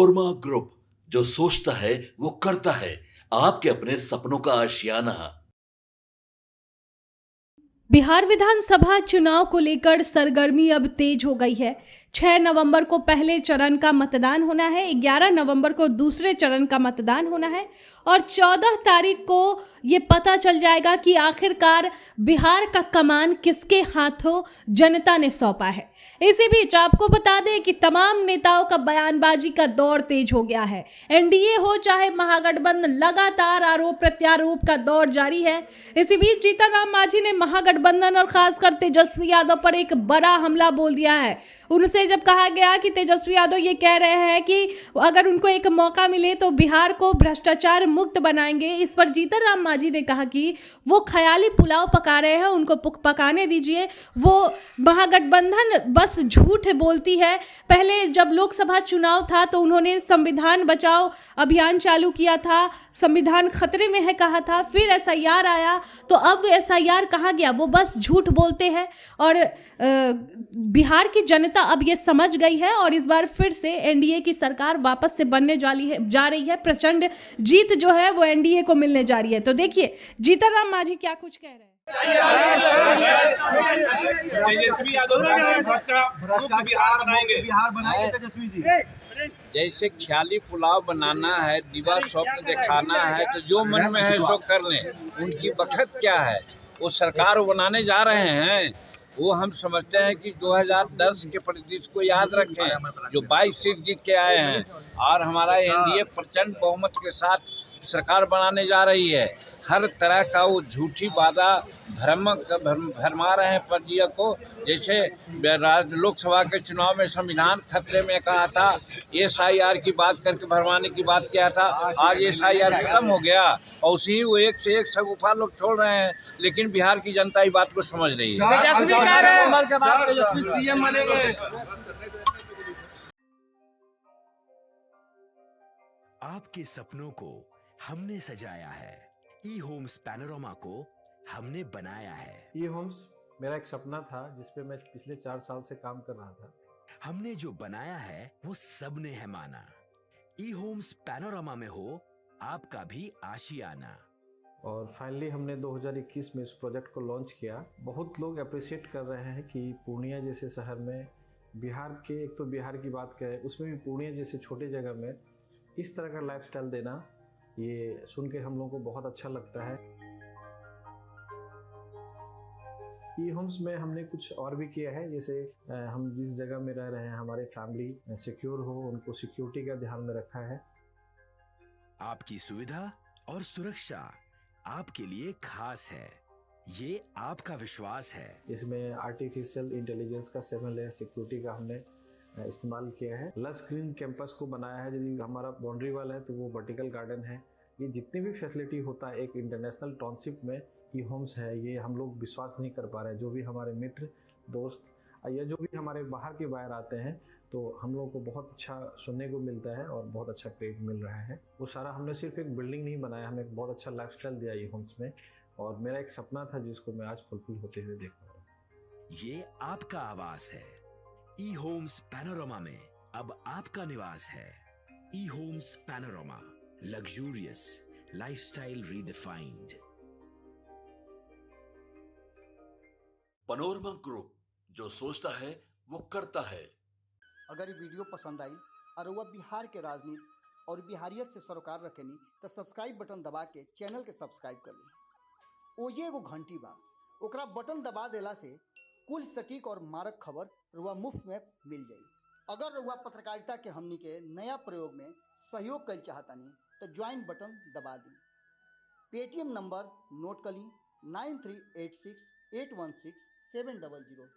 Panorama group, जो सोचता है वो करता है। आपके अपने सपनों का आशियाना। बिहार विधानसभा चुनाव को लेकर सरगर्मी अब तेज हो गई है। 6 नवंबर को पहले चरण का मतदान होना है, 11 नवंबर को दूसरे चरण का मतदान होना है और 14 तारीख को ये पता चल जाएगा कि आखिरकार बिहार का कमान किसके हाथों जनता ने सौंपा है। इसी बीच आपको बता दें कि तमाम नेताओं का बयानबाजी का दौर तेज हो गया है। एनडीए हो चाहे महागठबंधन, लगातार आरोप प्रत्यारोप का दौर जारी है। इसी बीच जीतन मांझी ने महागठबंधन और खासकर तेजस्वी यादव पर एक बड़ा हमला बोल दिया है। उनसे जब कहा गया कि तेजस्वी यादव ये कह रहे हैं कि अगर उनको एक मौका मिले तो बिहार को भ्रष्टाचार मुक्त बनाएंगे, इस पर जीतन मांझी ने कहा कि वो ख्याली पुलाव पका रहे हैं, उनको पकाने दीजिए। वो महागठबंधन बस झूठ बोलती है। पहले जब लोकसभा चुनाव था तो उन्होंने संविधान बचाओ अभियान चालू किया था, संविधान खतरे में है कहा था, फिर एसआईआर आया तो अब एसआईआर कहाँ गया, वो बस झूठ बोलते हैं। और बिहार की जनता अब ये समझ गई है और इस बार फिर से एनडीए की सरकार वापस से बनने जा रही है। प्रचंड जीत जो है वो एनडीए को मिलने जा रही है। तो देखिए जीतन राम मांझी क्या कुछ कह रहे हैं। तेजस्वी यादव बिहार बनाएंगे तेजस्वी जी। जैसे ख्याली पुलाव बनाना है, दिवा स्वप्न दिखाना है तो जो मन में है सो कर लें। उनकी बखत क्या है, वो सरकार बनाने जा रहे हैं। वो हम समझते हैं कि 2010 के परिदृश्य को याद रखें, जो 22 सीट जीत के आए हैं और हमारा एनडीए प्रचंड बहुमत के साथ सरकार बनाने जा रही है। हर तरह का वो झूठी वादा भरमा रहे हैं प्रजा को। जैसे लोकसभा के चुनाव में संविधान खतरे में कहा था, एसआईआर की बात करके भरमाने की बात किया था। आज एसआईआर खत्म हो गया और उसी वो एक से एक शगुफा लोग छोड़ रहे हैं, लेकिन बिहार की जनता इस बात को समझ रही है। आपके सपनों को हमने सजाया है, ई होम्स पैनोरमा को हमने बनाया है। ई होम्स मेरा एक सपना था जिसपे मैं पिछले 4 साल से काम कर रहा था। हमने जो बनाया है वो सबने है माना। ई होम्स पैनोरमा में हो आपका भी आशियाना। और फाइनली हमने 2021 में इस प्रोजेक्ट को लॉन्च किया। बहुत लोग अप्रिशिएट कर रहे हैं कि पूर्णिया जैसे शहर में बिहार के, एक तो बिहार की बात करें उसमें भी पूर्णिया जैसे छोटे जगह में इस तरह का लाइफस्टाइल देना, ये सुन के हम लोगों को बहुत अच्छा लगता है। ई होम्स में हमने कुछ और भी किया है, जैसे हम जिस जगह में रह रहे हैं हमारे फैमिली सिक्योर हो, उनको सिक्योरिटी का ध्यान में रखा है। आपकी सुविधा और सुरक्षा आपके लिए खास है, ये आपका विश्वास है। इसमें आर्टिफिशियल इंटेलिजेंस का 7 लेयर सिक्योरिटी का हमने इस्तेमाल किया है। लस ग्रीन कैंपस को बनाया है। यदि हमारा बाउंड्री वाल है तो वो वर्टिकल गार्डन है। ये जितनी भी फैसिलिटी होता है एक इंटरनेशनल टाउनशिप में ई होम्स है, ये हम लोग विश्वास नहीं कर पा रहे हैं। जो भी हमारे मित्र दोस्त या जो भी हमारे बाहर के बाहर आते हैं तो हम लोग को बहुत अच्छा सुनने को मिलता है और बहुत अच्छा क्रेडिट मिल रहा है। वो सारा हमने सिर्फ एक बिल्डिंग नहीं बनाया, हमें एक बहुत अच्छा लाइफस्टाइल दिया ई होम्स में, और मेरा एक सपना था जिसको मैं आज फुलफिल होते हुए देख रहा हूँ। ये आपका आवास है। ई होम्स पैनोरमा में अब आपका निवास है। E Homes Panorama, luxurious lifestyle redefined. Panorama group, जो सोचता है वो करता है। अगर ये वीडियो पसंद आई और वह बिहार के राजनीति और बिहारियत से सरोकार रखेनी तो सब्सक्राइब बटन दबा के चैनल के सब्सक्राइब कर ली। ओजे एगो घंटी बा, ओकरा बटन दबा देला से कुल सटीक और मारक खबर रुआ मुफ्त में मिल जाई। अगर रुआ पत्रकारिता के हमनी के नया प्रयोग में सहयोग कर चाहतानी तो ज्वाइन बटन दबा दी। पेटीएम नंबर नोट कर ली 9386816700।